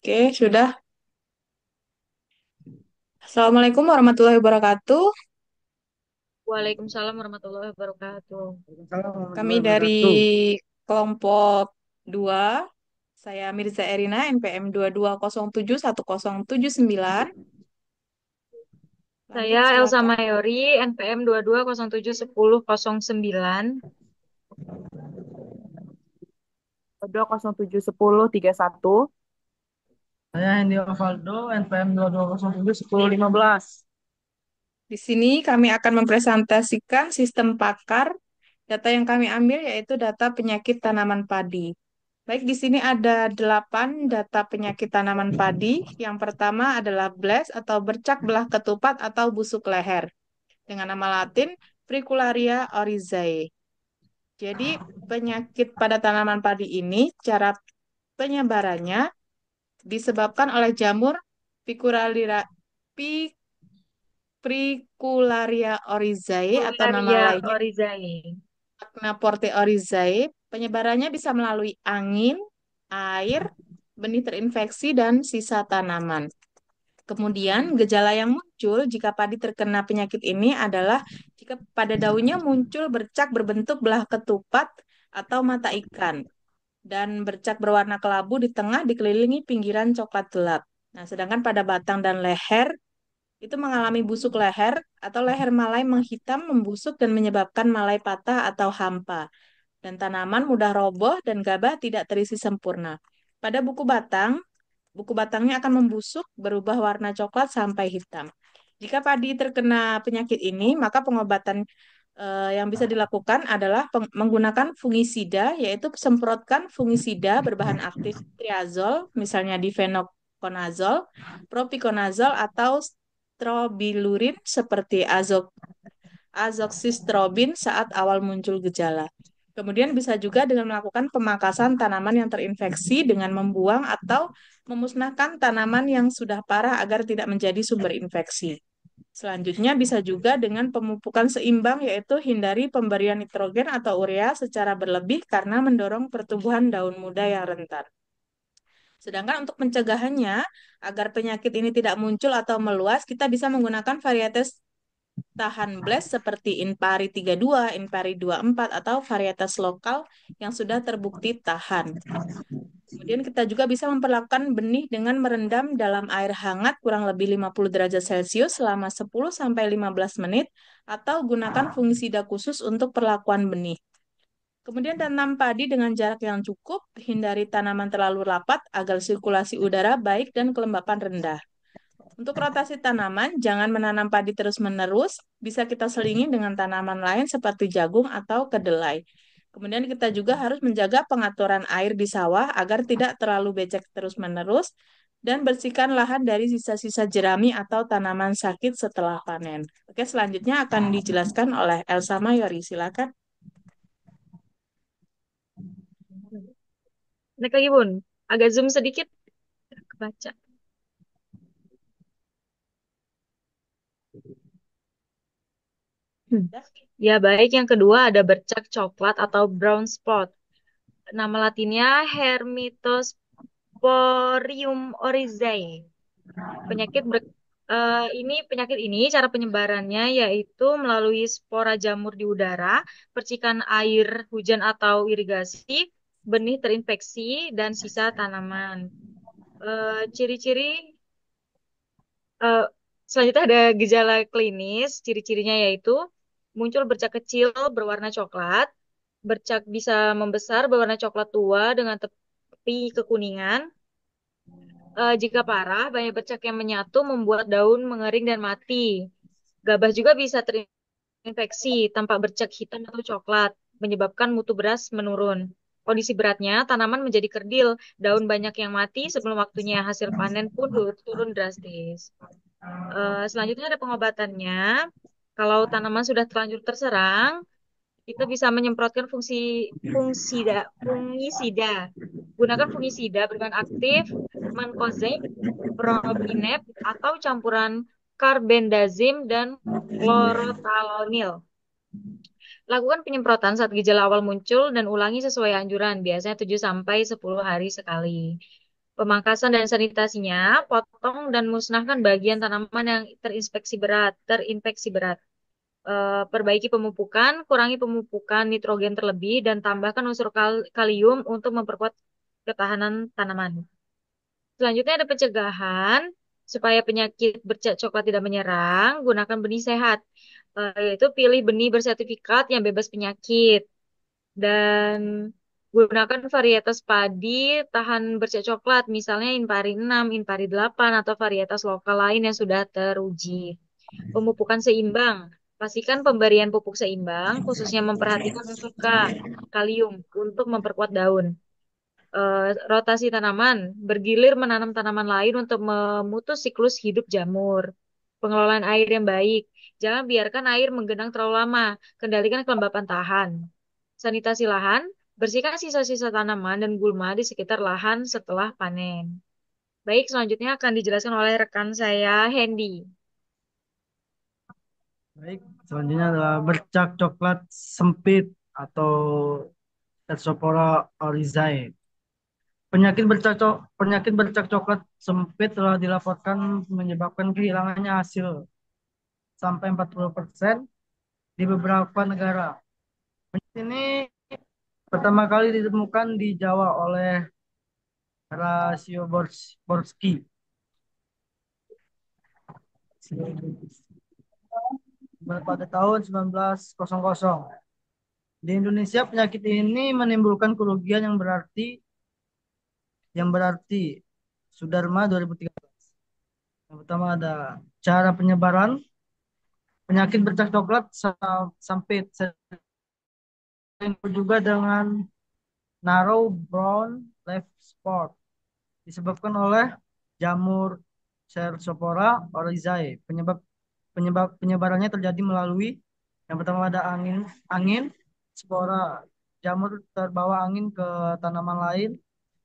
Oke, sudah. Assalamualaikum warahmatullahi wabarakatuh. Waalaikumsalam warahmatullahi wabarakatuh. Waalaikumsalam Kami warahmatullahi dari wabarakatuh. kelompok 2. Saya Mirza Erina, NPM 22071079. Saya Lanjut, Elsa silakan. Mayori, NPM 22071010. 2071031. Saya Hendy Osvaldo, NPM 22071015. Di sini kami akan mempresentasikan sistem pakar. Data yang kami ambil yaitu data penyakit tanaman padi. Baik, di sini ada 8 data penyakit tanaman padi. Yang pertama adalah blast atau bercak belah ketupat atau busuk leher, dengan nama latin Fricularia oryzae. Jadi penyakit pada tanaman padi ini cara penyebarannya disebabkan oleh jamur Fricularia, Fricularia oryzae atau nama Fularia lainnya oryzae. Acnaporte oryzae. Penyebarannya bisa melalui angin, air, benih terinfeksi, dan sisa tanaman. Kemudian, gejala yang muncul jika padi terkena penyakit ini adalah jika pada daunnya muncul bercak berbentuk belah ketupat atau mata ikan dan bercak berwarna kelabu di tengah dikelilingi pinggiran coklat gelap. Nah, sedangkan pada batang dan leher itu mengalami busuk leher atau leher malai menghitam, membusuk dan menyebabkan malai patah atau hampa. Dan tanaman mudah roboh dan gabah tidak terisi sempurna. Pada buku batangnya akan membusuk, berubah warna coklat sampai hitam. Jika padi terkena penyakit ini, maka pengobatan yang bisa dilakukan adalah menggunakan fungisida, yaitu semprotkan fungisida berbahan aktif triazol, misalnya difenoconazole, propiconazole, atau strobilurin seperti azoxystrobin saat awal muncul gejala. Kemudian bisa juga dengan melakukan pemangkasan tanaman yang terinfeksi dengan membuang atau memusnahkan tanaman yang sudah parah agar tidak menjadi sumber infeksi. Selanjutnya bisa juga dengan pemupukan seimbang, yaitu hindari pemberian nitrogen atau urea secara berlebih karena mendorong pertumbuhan daun muda yang rentan. Sedangkan untuk pencegahannya, agar penyakit ini tidak muncul atau meluas, kita bisa menggunakan varietas tahan blast seperti Inpari 32, Inpari 24, atau varietas lokal yang sudah terbukti tahan. Kemudian kita juga bisa memperlakukan benih dengan merendam dalam air hangat kurang lebih 50 derajat Celcius selama 10-15 menit atau gunakan fungisida khusus untuk perlakuan benih. Kemudian tanam padi dengan jarak yang cukup, hindari tanaman terlalu rapat agar sirkulasi udara baik dan kelembapan rendah. Untuk rotasi tanaman, jangan menanam padi terus-menerus, bisa kita selingi dengan tanaman lain seperti jagung atau kedelai. Kemudian kita juga harus menjaga pengaturan air di sawah agar tidak terlalu becek terus-menerus dan bersihkan lahan dari sisa-sisa jerami atau tanaman sakit setelah panen. Oke, selanjutnya akan dijelaskan oleh Elsa Mayori. Silakan. Naik lagi, Bun. Agak zoom sedikit. Kebaca. Hmm. Ya, baik. Yang kedua ada bercak coklat atau brown spot. Nama latinnya Hermitosporium oryzae. Penyakit ber- penyakit ini cara penyebarannya yaitu melalui spora jamur di udara, percikan air hujan atau irigasi, benih terinfeksi dan sisa tanaman. Ciri-ciri eh, selanjutnya ada gejala klinis, ciri-cirinya yaitu muncul bercak kecil berwarna coklat, bercak bisa membesar berwarna coklat tua dengan tepi kekuningan. Jika parah, banyak bercak yang menyatu membuat daun mengering dan mati. Gabah juga bisa terinfeksi tampak bercak hitam atau coklat, menyebabkan mutu beras menurun. Kondisi beratnya, tanaman menjadi kerdil, daun banyak yang mati sebelum waktunya, hasil panen pun turun drastis. Selanjutnya ada pengobatannya. Kalau tanaman sudah terlanjur terserang, kita bisa menyemprotkan fungisida. Gunakan fungisida berbahan aktif, mancozeb, propinep, atau campuran karbendazim dan klorotalonil. Lakukan penyemprotan saat gejala awal muncul dan ulangi sesuai anjuran, biasanya 7 sampai 10 hari sekali. Pemangkasan dan sanitasinya, potong dan musnahkan bagian tanaman yang terinfeksi berat. Perbaiki pemupukan, kurangi pemupukan nitrogen terlebih, dan tambahkan unsur kalium untuk memperkuat ketahanan tanaman. Selanjutnya ada pencegahan supaya penyakit bercak coklat tidak menyerang. Gunakan benih sehat, yaitu pilih benih bersertifikat yang bebas penyakit dan gunakan varietas padi tahan bercak coklat, misalnya Impari 6, Impari 8, atau varietas lokal lain yang sudah teruji. Pemupukan seimbang. Pastikan pemberian pupuk seimbang, khususnya memperhatikan unsur kalium untuk memperkuat daun. Rotasi tanaman, bergilir menanam tanaman lain untuk memutus siklus hidup jamur. Pengelolaan air yang baik, jangan biarkan air menggenang terlalu lama. Kendalikan kelembapan tahan. Sanitasi lahan, bersihkan sisa-sisa tanaman dan gulma di sekitar lahan setelah panen. Baik, selanjutnya akan dijelaskan oleh rekan saya, Hendy. Baik, selanjutnya adalah bercak coklat sempit atau Tersopora oryzae. Penyakit bercak coklat sempit telah dilaporkan menyebabkan kehilangannya hasil sampai 40% di beberapa negara. Penyakit ini pertama kali ditemukan di Jawa oleh Borski pada tahun 1900. Di Indonesia penyakit ini menimbulkan kerugian yang berarti Sudarma 2013. Yang pertama ada cara penyebaran penyakit bercak coklat sampai sering juga dengan narrow brown leaf spot disebabkan oleh jamur Cercospora oryzae. Penyebarannya terjadi melalui yang pertama ada angin spora jamur terbawa angin ke tanaman lain.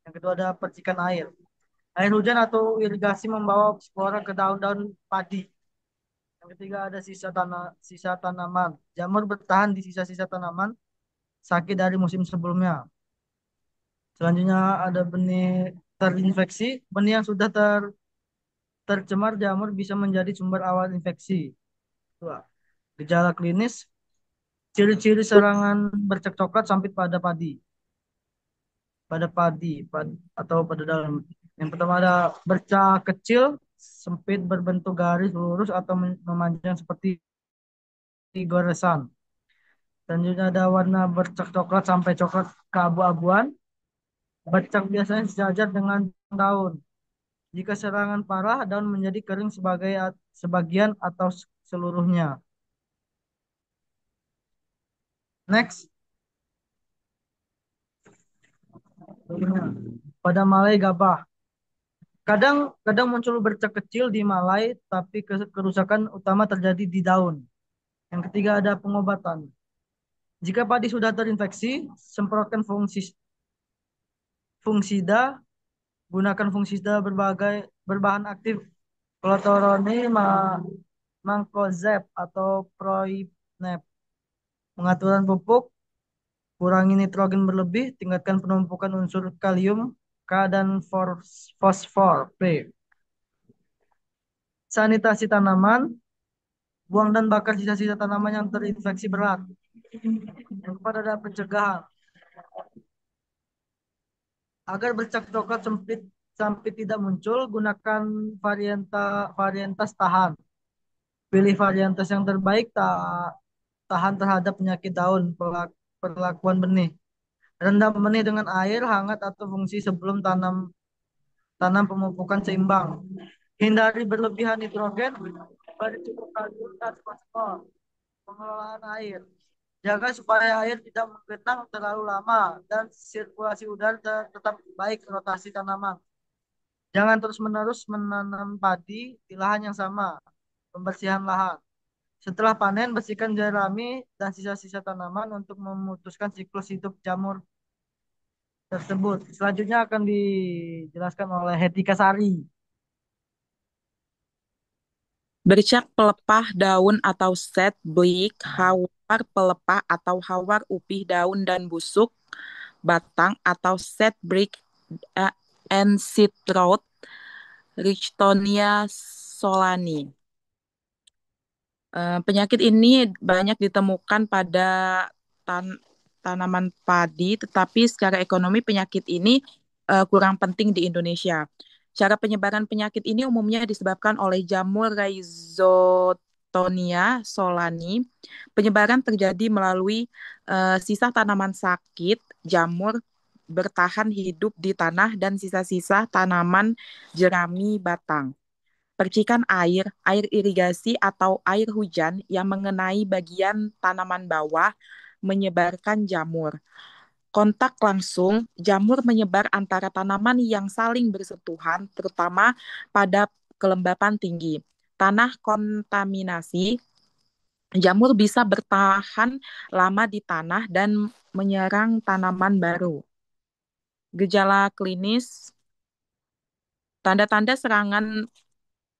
Yang kedua ada percikan air. Air hujan atau irigasi membawa spora ke daun-daun padi. Yang ketiga ada sisa tanaman. Jamur bertahan di sisa-sisa tanaman sakit dari musim sebelumnya. Selanjutnya ada benih terinfeksi. Benih yang sudah tercemar jamur bisa menjadi sumber awal infeksi. Dua, gejala klinis, ciri-ciri serangan bercak coklat sampai atau pada dalam. Yang pertama ada bercak kecil, sempit berbentuk garis lurus atau memanjang seperti goresan. Selanjutnya ada warna bercak coklat sampai coklat keabu-abuan. Bercak biasanya sejajar dengan daun. Jika serangan parah, daun menjadi kering sebagian atau seluruhnya. Next, pada Malai gabah. Kadang muncul bercak kecil di Malai, tapi kerusakan utama terjadi di daun. Yang ketiga ada pengobatan. Jika padi sudah terinfeksi, semprotkan fungisida, gunakan fungisida berbahan aktif klotoroni, mancozeb atau proipnep. Pengaturan pupuk, kurangi nitrogen berlebih, tingkatkan penumpukan unsur kalium, K dan fosfor, P. Sanitasi tanaman, buang dan bakar sisa-sisa tanaman yang terinfeksi berat. Yang keempat ada pencegahan. Agar bercak coklat sampai tidak muncul, gunakan varietas tahan. Pilih varietas yang terbaik tahan terhadap penyakit daun, perlakuan benih. Rendam benih dengan air hangat atau fungsi sebelum tanam pemupukan seimbang. Hindari berlebihan nitrogen, beri cukup kalium dan fosfor. Pengelolaan air. Jaga supaya air tidak menggenang terlalu lama dan sirkulasi udara tetap baik rotasi tanaman. Jangan terus-menerus menanam padi di lahan yang sama. Pembersihan lahan. Setelah panen, bersihkan jerami dan sisa-sisa tanaman untuk memutuskan siklus hidup jamur tersebut. Selanjutnya akan dijelaskan oleh Hetika Sari. Bercak pelepah daun atau set bleak, hawar pelepah atau hawar upih daun dan busuk batang atau set break and seed rot, Richtonia solani. Penyakit ini banyak ditemukan pada tan- tanaman padi, tetapi secara ekonomi penyakit ini kurang penting di Indonesia. Cara penyebaran penyakit ini umumnya disebabkan oleh jamur Rhizotonia solani. Penyebaran terjadi melalui sisa tanaman sakit, jamur bertahan hidup di tanah, dan sisa-sisa tanaman jerami batang. Percikan air, air irigasi atau air hujan yang mengenai bagian tanaman bawah menyebarkan jamur. Kontak langsung, jamur menyebar antara tanaman yang saling bersentuhan, terutama pada kelembapan tinggi. Tanah kontaminasi, jamur bisa bertahan lama di tanah dan menyerang tanaman baru. Gejala klinis, tanda-tanda serangan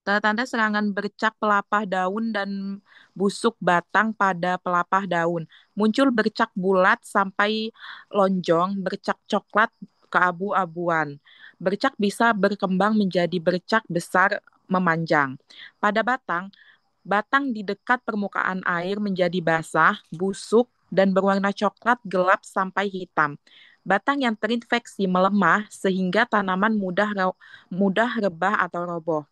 tanda-tanda serangan bercak pelapah daun dan busuk batang pada pelapah daun. Muncul bercak bulat sampai lonjong, bercak coklat keabu-abuan. Bercak bisa berkembang menjadi bercak besar memanjang. Pada batang, batang di dekat permukaan air menjadi basah, busuk, dan berwarna coklat gelap sampai hitam. Batang yang terinfeksi melemah sehingga tanaman mudah rebah atau roboh.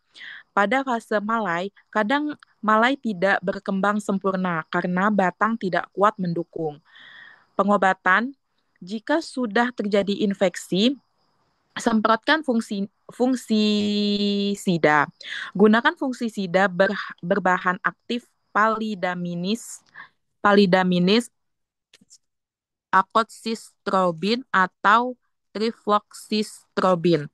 Pada fase malai, kadang malai tidak berkembang sempurna karena batang tidak kuat mendukung. Pengobatan, jika sudah terjadi infeksi, semprotkan fungisida. Gunakan fungisida berbahan aktif palidaminis, akotsistrobin atau trifloxystrobin.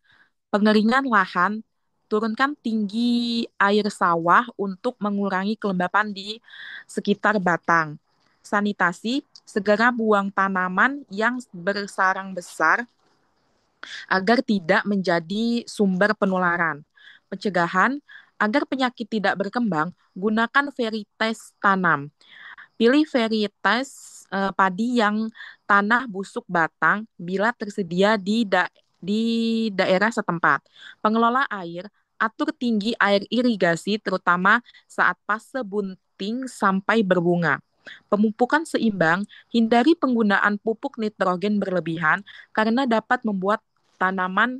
Pengeringan lahan, turunkan tinggi air sawah untuk mengurangi kelembapan di sekitar batang. Sanitasi, segera buang tanaman yang bersarang besar agar tidak menjadi sumber penularan. Pencegahan, agar penyakit tidak berkembang, gunakan varietas tanam. Pilih varietas padi yang tanah busuk batang bila tersedia di daerah setempat. Pengelola air, atur tinggi air irigasi terutama saat fase bunting sampai berbunga. Pemupukan seimbang, hindari penggunaan pupuk nitrogen berlebihan karena dapat membuat tanaman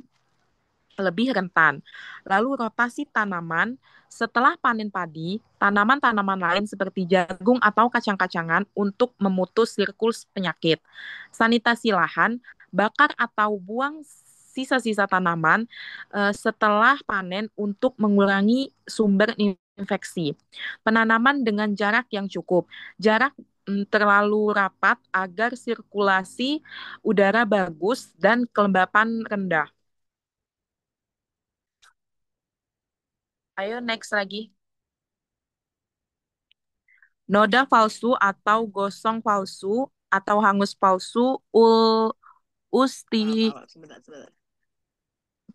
lebih rentan. Lalu rotasi tanaman, setelah panen padi, tanaman-tanaman lain seperti jagung atau kacang-kacangan untuk memutus siklus penyakit. Sanitasi lahan, bakar atau buang sisa-sisa tanaman setelah panen untuk mengurangi sumber infeksi. Penanaman dengan jarak yang cukup. Jarak terlalu rapat agar sirkulasi udara bagus dan kelembapan rendah. Ayo next lagi. Noda palsu atau gosong palsu atau hangus palsu usti Sebentar, sebentar.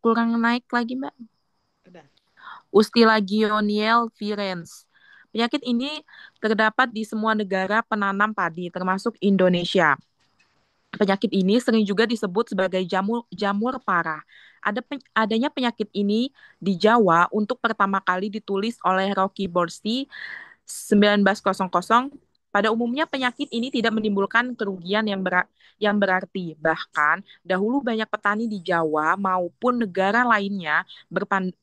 kurang naik lagi Mbak. Udah. Ustilagioniel virens. Penyakit ini terdapat di semua negara penanam padi termasuk Indonesia. Penyakit ini sering juga disebut sebagai jamur parah. Adanya penyakit ini di Jawa untuk pertama kali ditulis oleh Rocky Borsi 1900. Pada umumnya penyakit ini tidak menimbulkan kerugian yang berarti. Bahkan dahulu banyak petani di Jawa maupun negara lainnya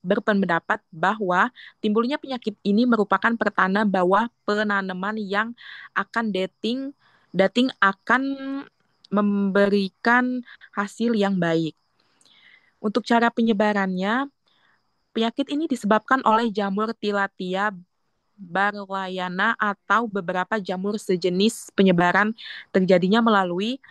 berpendapat bahwa timbulnya penyakit ini merupakan pertanda bahwa penanaman yang akan dating akan memberikan hasil yang baik. Untuk cara penyebarannya, penyakit ini disebabkan oleh jamur Tilapia barlayana atau beberapa jamur sejenis. Penyebaran terjadinya melalui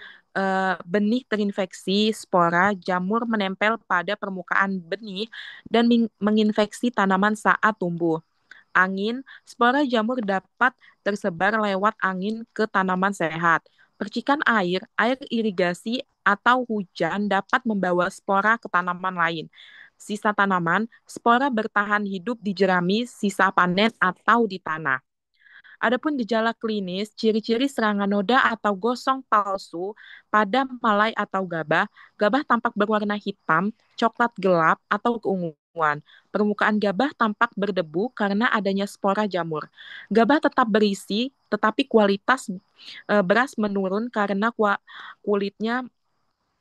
benih terinfeksi spora, jamur menempel pada permukaan benih dan menginfeksi tanaman saat tumbuh. Angin, spora jamur dapat tersebar lewat angin ke tanaman sehat. Percikan air, air irigasi, atau hujan dapat membawa spora ke tanaman lain. Sisa tanaman, spora bertahan hidup di jerami, sisa panen, atau di tanah. Adapun gejala klinis, ciri-ciri serangan noda atau gosong palsu pada malai atau gabah, gabah tampak berwarna hitam, coklat gelap, atau keunguan. Permukaan gabah tampak berdebu karena adanya spora jamur. Gabah tetap berisi, tetapi kualitas beras menurun karena kulitnya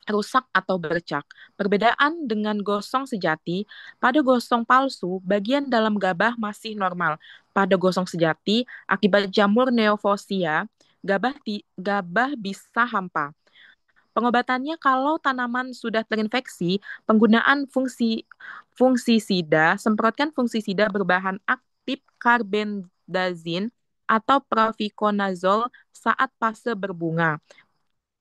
rusak atau bercak. Perbedaan dengan gosong sejati, pada gosong palsu, bagian dalam gabah masih normal. Pada gosong sejati, akibat jamur neofosia, gabah bisa hampa. Pengobatannya kalau tanaman sudah terinfeksi, penggunaan fungisida, semprotkan fungisida berbahan aktif karbendazim atau propiconazole saat fase berbunga.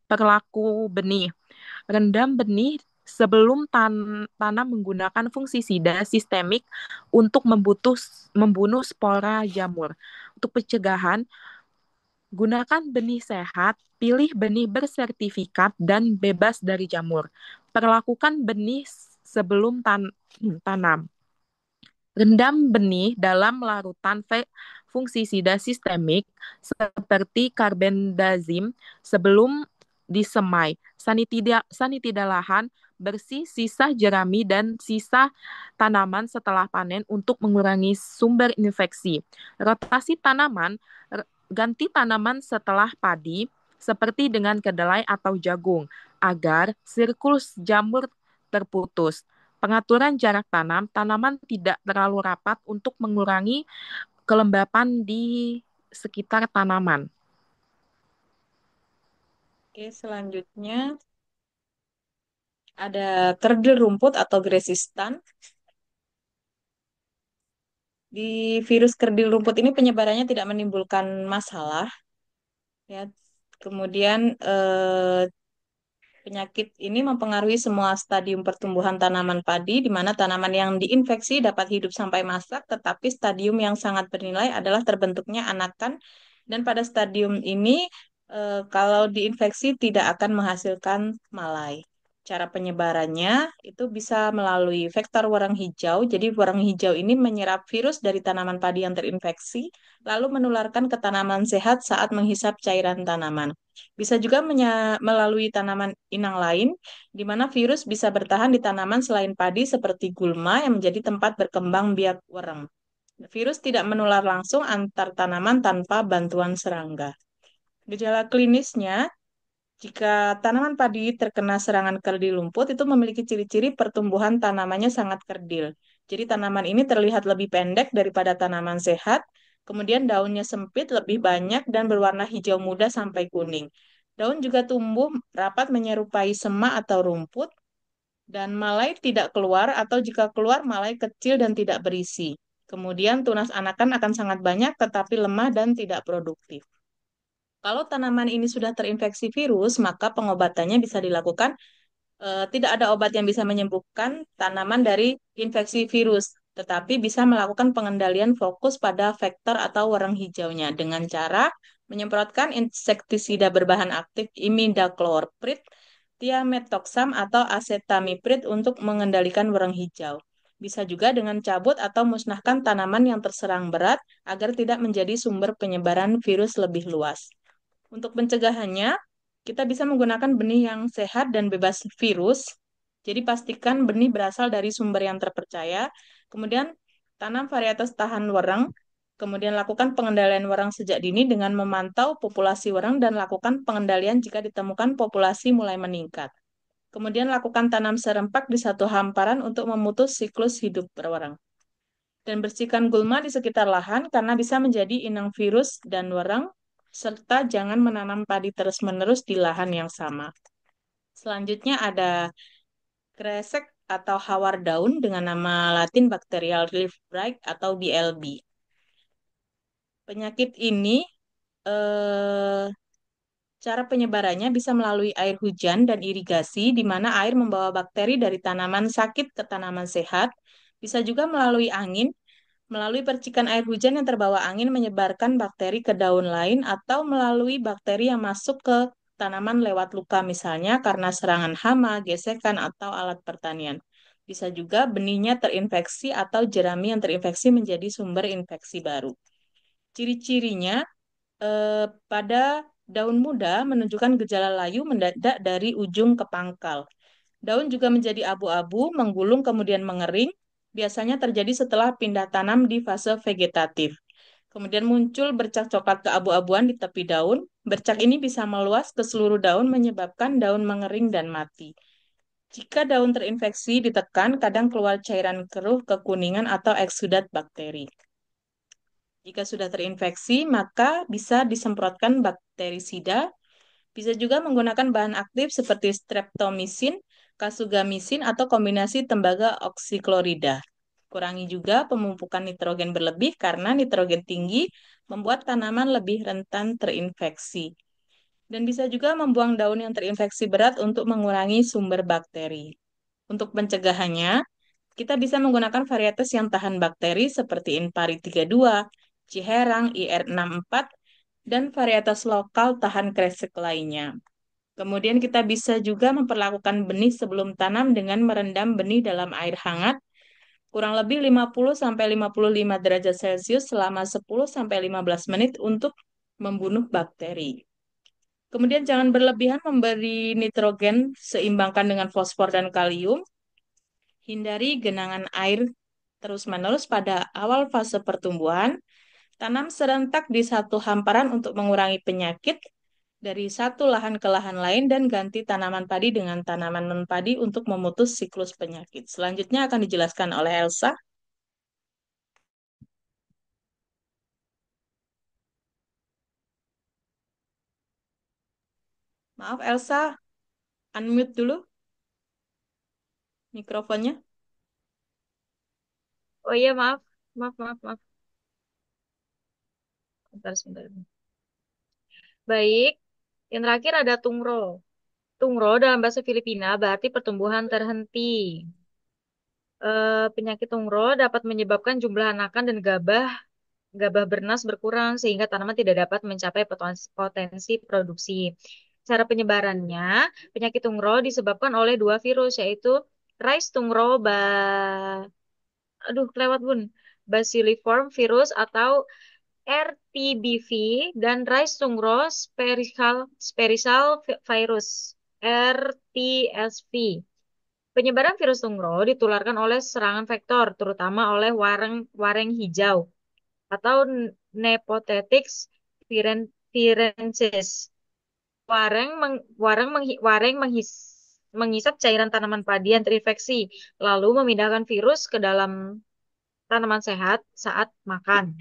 Perlaku benih. Rendam benih sebelum tanam menggunakan fungisida sistemik untuk membunuh spora jamur. Untuk pencegahan, gunakan benih sehat, pilih benih bersertifikat dan bebas dari jamur. Perlakukan benih sebelum tanam. Rendam benih dalam larutan fungisida sistemik seperti karbendazim sebelum disemai. Sanitida lahan bersih sisa jerami dan sisa tanaman setelah panen untuk mengurangi sumber infeksi. Rotasi tanaman, ganti tanaman setelah padi seperti dengan kedelai atau jagung agar siklus jamur terputus. Pengaturan jarak tanam, tanaman tidak terlalu rapat untuk mengurangi kelembapan di sekitar tanaman. Oke, selanjutnya ada kerdil rumput atau gresistan. Di virus kerdil rumput ini penyebarannya tidak menimbulkan masalah, ya. Kemudian penyakit ini mempengaruhi semua stadium pertumbuhan tanaman padi, di mana tanaman yang diinfeksi dapat hidup sampai masak, tetapi stadium yang sangat bernilai adalah terbentuknya anakan, dan pada stadium ini kalau diinfeksi tidak akan menghasilkan malai. Cara penyebarannya itu bisa melalui vektor warang hijau. Jadi warang hijau ini menyerap virus dari tanaman padi yang terinfeksi, lalu menularkan ke tanaman sehat saat menghisap cairan tanaman. Bisa juga melalui tanaman inang lain, di mana virus bisa bertahan di tanaman selain padi seperti gulma yang menjadi tempat berkembang biak wereng. Virus tidak menular langsung antar tanaman tanpa bantuan serangga. Gejala klinisnya, jika tanaman padi terkena serangan kerdil lumput, itu memiliki ciri-ciri pertumbuhan tanamannya sangat kerdil. Jadi tanaman ini terlihat lebih pendek daripada tanaman sehat, kemudian daunnya sempit, lebih banyak, dan berwarna hijau muda sampai kuning. Daun juga tumbuh rapat menyerupai semak atau rumput, dan malai tidak keluar, atau jika keluar, malai kecil dan tidak berisi. Kemudian tunas anakan akan sangat banyak, tetapi lemah dan tidak produktif. Kalau tanaman ini sudah terinfeksi virus, maka pengobatannya bisa dilakukan. Tidak ada obat yang bisa menyembuhkan tanaman dari infeksi virus, tetapi bisa melakukan pengendalian fokus pada vektor atau warang hijaunya dengan cara menyemprotkan insektisida berbahan aktif imidacloprid, thiamethoxam atau acetamiprid untuk mengendalikan warang hijau. Bisa juga dengan cabut atau musnahkan tanaman yang terserang berat agar tidak menjadi sumber penyebaran virus lebih luas. Untuk pencegahannya, kita bisa menggunakan benih yang sehat dan bebas virus. Jadi pastikan benih berasal dari sumber yang terpercaya. Kemudian tanam varietas tahan wereng. Kemudian lakukan pengendalian wereng sejak dini dengan memantau populasi wereng dan lakukan pengendalian jika ditemukan populasi mulai meningkat. Kemudian lakukan tanam serempak di satu hamparan untuk memutus siklus hidup berwereng. Dan bersihkan gulma di sekitar lahan karena bisa menjadi inang virus dan wereng, serta jangan menanam padi terus-menerus di lahan yang sama. Selanjutnya ada kresek atau hawar daun dengan nama Latin Bacterial Leaf Blight atau BLB. Penyakit ini cara penyebarannya bisa melalui air hujan dan irigasi, di mana air membawa bakteri dari tanaman sakit ke tanaman sehat. Bisa juga melalui angin, melalui percikan air hujan yang terbawa angin menyebarkan bakteri ke daun lain, atau melalui bakteri yang masuk ke tanaman lewat luka, misalnya karena serangan hama, gesekan, atau alat pertanian. Bisa juga benihnya terinfeksi atau jerami yang terinfeksi menjadi sumber infeksi baru. Ciri-cirinya pada daun muda menunjukkan gejala layu mendadak dari ujung ke pangkal. Daun juga menjadi abu-abu, menggulung kemudian mengering. Biasanya terjadi setelah pindah tanam di fase vegetatif. Kemudian muncul bercak coklat keabu-abuan di tepi daun. Bercak ini bisa meluas ke seluruh daun menyebabkan daun mengering dan mati. Jika daun terinfeksi ditekan, kadang keluar cairan keruh, kekuningan, atau eksudat bakteri. Jika sudah terinfeksi, maka bisa disemprotkan bakterisida. Bisa juga menggunakan bahan aktif seperti streptomisin, kasugamisin, atau kombinasi tembaga oksiklorida. Kurangi juga pemupukan nitrogen berlebih karena nitrogen tinggi membuat tanaman lebih rentan terinfeksi. Dan bisa juga membuang daun yang terinfeksi berat untuk mengurangi sumber bakteri. Untuk pencegahannya, kita bisa menggunakan varietas yang tahan bakteri seperti Inpari 32, Ciherang, IR64, dan varietas lokal tahan kresek lainnya. Kemudian kita bisa juga memperlakukan benih sebelum tanam dengan merendam benih dalam air hangat kurang lebih 50-55 derajat Celcius selama 10-15 menit untuk membunuh bakteri. Kemudian jangan berlebihan memberi nitrogen, seimbangkan dengan fosfor dan kalium. Hindari genangan air terus-menerus pada awal fase pertumbuhan. Tanam serentak di satu hamparan untuk mengurangi penyakit dari satu lahan ke lahan lain dan ganti tanaman padi dengan tanaman non-padi untuk memutus siklus penyakit. Selanjutnya akan dijelaskan oleh Elsa. Maaf Elsa, unmute dulu mikrofonnya. Oh iya, maaf. Maaf, maaf, maaf. Bentar, sebentar. Baik, yang terakhir ada tungro. Tungro dalam bahasa Filipina berarti pertumbuhan terhenti. Penyakit tungro dapat menyebabkan jumlah anakan dan gabah bernas berkurang sehingga tanaman tidak dapat mencapai potensi produksi. Cara penyebarannya, penyakit tungro disebabkan oleh dua virus yaitu Rice tungro kelewat bun. Bacilliform virus atau RTBV dan Rice tungro spherical virus RTSV. Penyebaran virus tungro ditularkan oleh serangan vektor, terutama oleh wareng hijau atau Nepothetix virensis. Menghisap cairan tanaman padi yang terinfeksi, lalu memindahkan virus ke dalam tanaman sehat saat makan.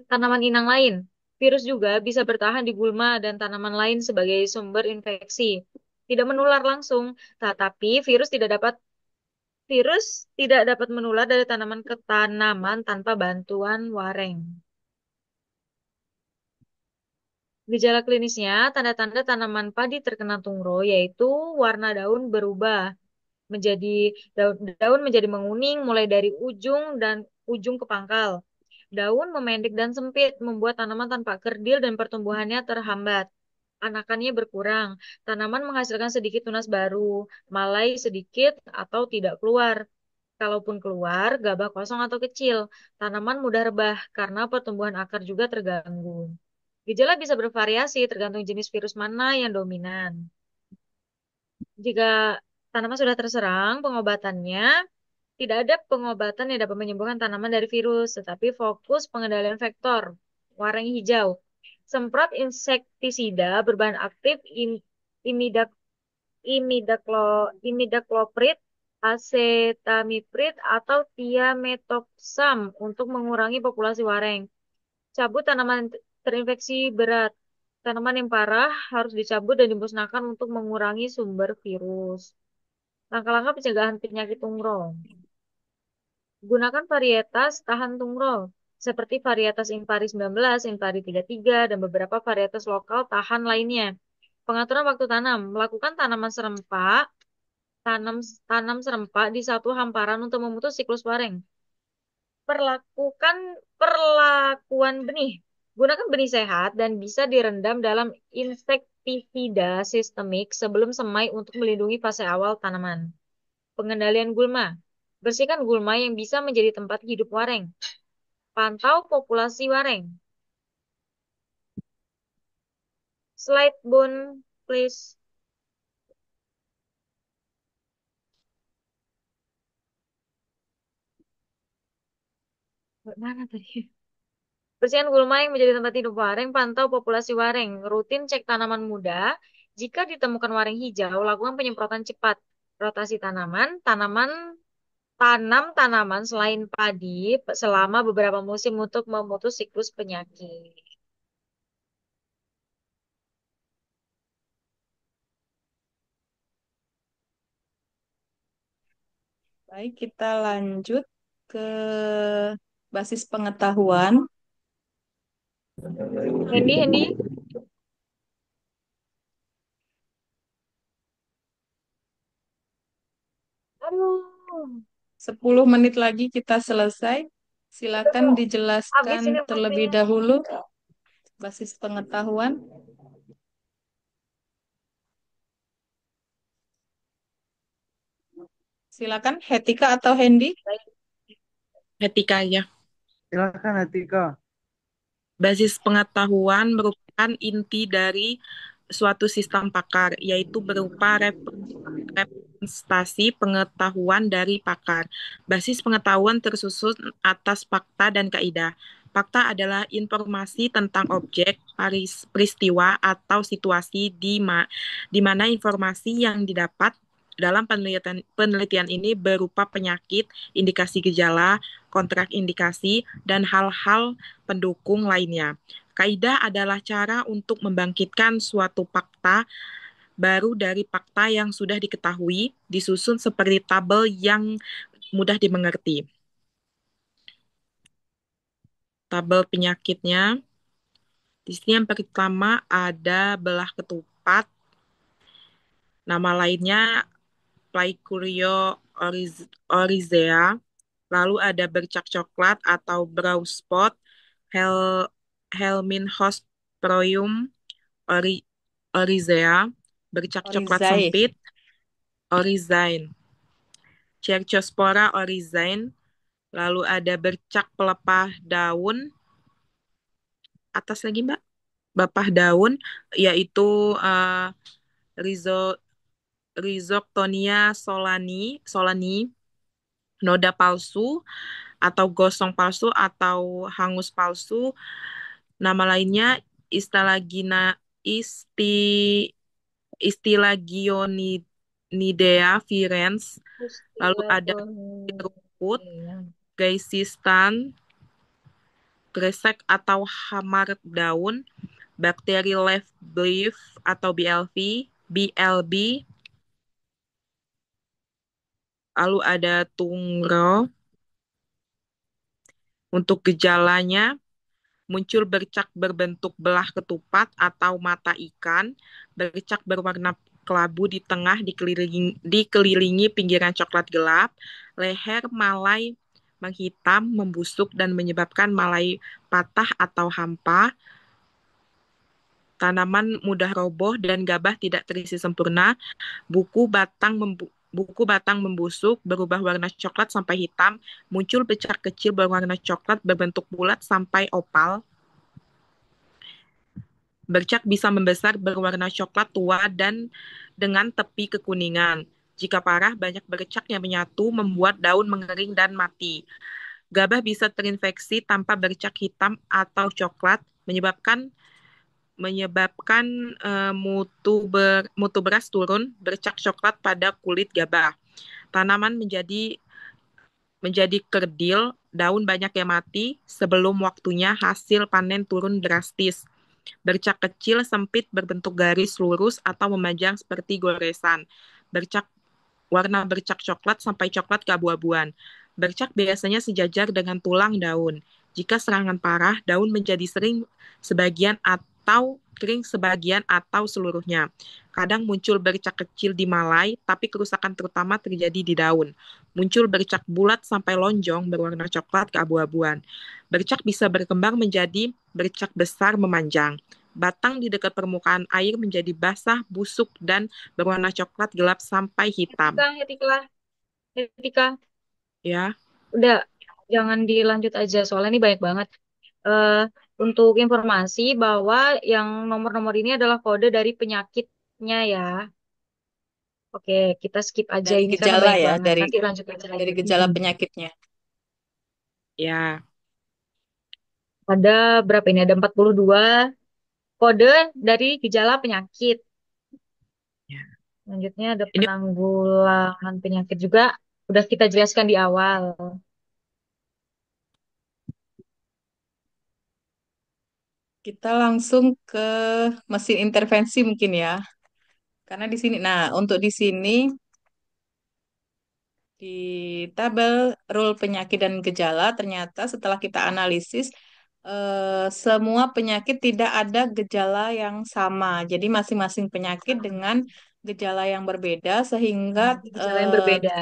Tanaman inang lain, virus juga bisa bertahan di gulma dan tanaman lain sebagai sumber infeksi. Tidak menular langsung, tetapi virus tidak dapat menular dari tanaman ke tanaman tanpa bantuan wareng. Gejala klinisnya, tanda-tanda tanaman padi terkena tungro yaitu warna daun berubah menjadi daun menjadi menguning mulai dari ujung ke pangkal. Daun memendek dan sempit membuat tanaman tanpa kerdil dan pertumbuhannya terhambat. Anakannya berkurang. Tanaman menghasilkan sedikit tunas baru, malai sedikit atau tidak keluar. Kalaupun keluar, gabah kosong atau kecil. Tanaman mudah rebah karena pertumbuhan akar juga terganggu. Gejala bisa bervariasi tergantung jenis virus mana yang dominan. Jika tanaman sudah terserang, pengobatannya tidak ada pengobatan yang dapat menyembuhkan tanaman dari virus, tetapi fokus pengendalian vektor, warna hijau. Semprot insektisida berbahan aktif imidak, imidacloprid, acetamiprid, atau thiamethoxam untuk mengurangi populasi wareng. Cabut tanaman terinfeksi berat. Tanaman yang parah harus dicabut dan dimusnahkan untuk mengurangi sumber virus. Langkah-langkah pencegahan penyakit tungro. Gunakan varietas tahan tungro, seperti varietas Impari 19, Impari 33, dan beberapa varietas lokal tahan lainnya. Pengaturan waktu tanam. Melakukan tanam serempak di satu hamparan untuk memutus siklus wareng. Perlakuan benih. Gunakan benih sehat dan bisa direndam dalam insektisida sistemik sebelum semai untuk melindungi fase awal tanaman. Pengendalian gulma. Bersihkan gulma yang bisa menjadi tempat hidup wareng. Pantau populasi wareng. Slide bone, please. Mana tadi? Bersihkan gulma yang menjadi tempat hidup wareng, pantau populasi wareng. Rutin cek tanaman muda. Jika ditemukan wareng hijau, lakukan penyemprotan cepat. Rotasi tanaman, tanam tanaman selain padi selama beberapa musim untuk memutus siklus penyakit. Baik, kita lanjut ke basis pengetahuan. Hendy. Aduh, 10 menit lagi kita selesai. Silakan habis dijelaskan ini terlebih waktunya. dahulu basis pengetahuan. Silakan Hetika atau Hendy. Etika ya. Silakan Atika. Basis pengetahuan merupakan inti dari suatu sistem pakar, yaitu berupa representasi pengetahuan dari pakar. Basis pengetahuan tersusun atas fakta dan kaidah. Fakta adalah informasi tentang objek, peristiwa, atau situasi di mana informasi yang didapat dalam penelitian ini berupa penyakit, indikasi gejala, kontrak indikasi, dan hal-hal pendukung lainnya. Kaidah adalah cara untuk membangkitkan suatu fakta baru dari fakta yang sudah diketahui, disusun seperti tabel yang mudah dimengerti. Tabel penyakitnya, di sini yang pertama ada belah ketupat, nama lainnya Placorio oryzea, lalu ada bercak coklat atau brown spot, Helminthosproium oryzea, bercak coklat Orizai. sempit, oryzain, Cercospora oryzain, lalu ada bercak pelepah daun, atas lagi Mbak, bapah daun, yaitu Rhizo, Rhizoctonia solani, noda palsu, atau gosong palsu, atau hangus palsu. Nama lainnya Istilagionidea virens, lalu ada rumput, Gaisistan, gresek atau hamar daun, bakteri left leaf atau BLB, lalu ada tungro. Untuk gejalanya, muncul bercak berbentuk belah ketupat atau mata ikan, bercak berwarna kelabu di tengah dikelilingi pinggiran coklat gelap, leher malai menghitam, membusuk, dan menyebabkan malai patah atau hampa, tanaman mudah roboh, dan gabah tidak terisi sempurna, buku batang membusuk, berubah warna coklat sampai hitam, muncul bercak kecil berwarna coklat berbentuk bulat sampai opal. Bercak bisa membesar berwarna coklat tua dan dengan tepi kekuningan. Jika parah, banyak bercak yang menyatu membuat daun mengering dan mati. Gabah bisa terinfeksi tanpa bercak hitam atau coklat, menyebabkan mutu beras turun, bercak coklat pada kulit gabah. Tanaman menjadi kerdil, daun banyak yang mati, sebelum waktunya hasil panen turun drastis. Bercak kecil, sempit, berbentuk garis lurus atau memanjang seperti goresan. Warna bercak coklat sampai coklat keabu-abuan. Bercak biasanya sejajar dengan tulang daun. Jika serangan parah, daun menjadi sebagian atau kering sebagian atau seluruhnya. Kadang muncul bercak kecil di malai, tapi kerusakan terutama terjadi di daun. Muncul bercak bulat sampai lonjong berwarna coklat keabu-abuan. Bercak bisa berkembang menjadi bercak besar memanjang. Batang di dekat permukaan air menjadi basah, busuk, dan berwarna coklat gelap sampai hitam. Hetika. Ya, Udah jangan dilanjut aja, soalnya ini banyak banget. Eh, untuk informasi bahwa yang nomor-nomor ini adalah kode dari penyakitnya ya. Oke, kita skip aja Dari ini karena gejala banyak ya, banget. Nanti lanjut aja lagi. dari gejala penyakitnya. Ya, Ada berapa ini? Ada 42 kode dari gejala penyakit. ya. Selanjutnya ada Ini penanggulangan penyakit juga. Udah kita jelaskan di awal. Kita langsung ke mesin intervensi mungkin ya. Karena di sini, nah untuk di sini di tabel rule penyakit dan gejala ternyata setelah kita analisis semua penyakit tidak ada gejala yang sama. Jadi masing-masing penyakit dengan gejala yang berbeda sehingga Gejala yang berbeda.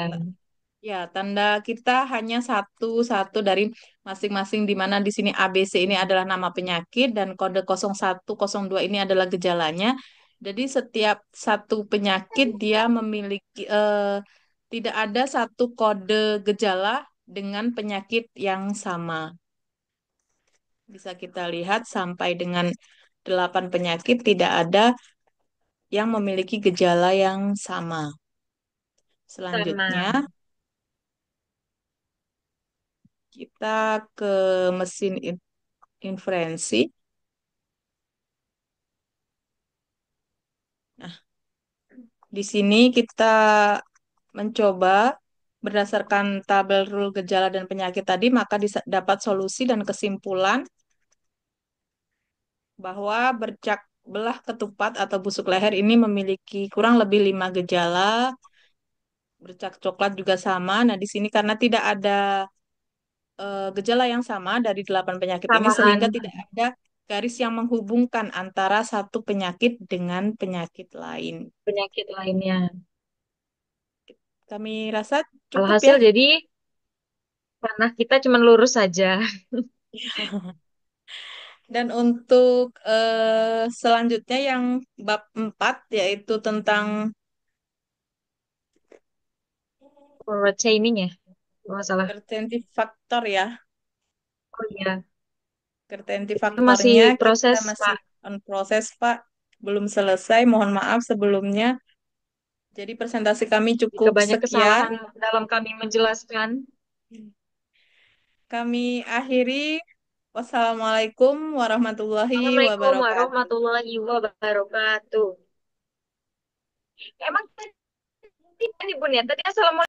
ya, tanda kita hanya satu-satu dari masing-masing di mana di sini ABC ini adalah nama penyakit dan kode 0102 ini adalah gejalanya. Jadi setiap satu penyakit dia memiliki tidak ada satu kode gejala dengan penyakit yang sama. Bisa kita lihat sampai dengan 8 penyakit tidak ada yang memiliki gejala yang sama. Selanjutnya Sama. kita ke mesin inferensi. Nah, di sini kita mencoba berdasarkan tabel rule gejala dan penyakit tadi, maka dapat solusi dan kesimpulan bahwa bercak belah ketupat atau busuk leher ini memiliki kurang lebih 5 gejala, bercak coklat juga sama. Nah, di sini karena tidak ada gejala yang sama dari 8 penyakit ini, sehingga Samaan tidak ada garis yang menghubungkan antara satu penyakit dengan penyakit lain. penyakit lainnya. Kami rasa cukup ya. Alhasil jadi panah kita cuma lurus saja. Dan untuk selanjutnya yang bab 4 yaitu tentang Forward chaining ya, kalau nggak salah. Gertensi faktor ya. Oh iya, Gertensi itu masih faktornya kita proses, masih Pak. on proses, Pak. Belum selesai, mohon maaf sebelumnya. Jadi presentasi kami Jika cukup banyak sekian. kesalahan dalam kami menjelaskan. Kami akhiri. Wassalamualaikum warahmatullahi Assalamualaikum wabarakatuh. warahmatullahi wabarakatuh. Emang tadi kan Ibu ya, tadi assalamualaikum.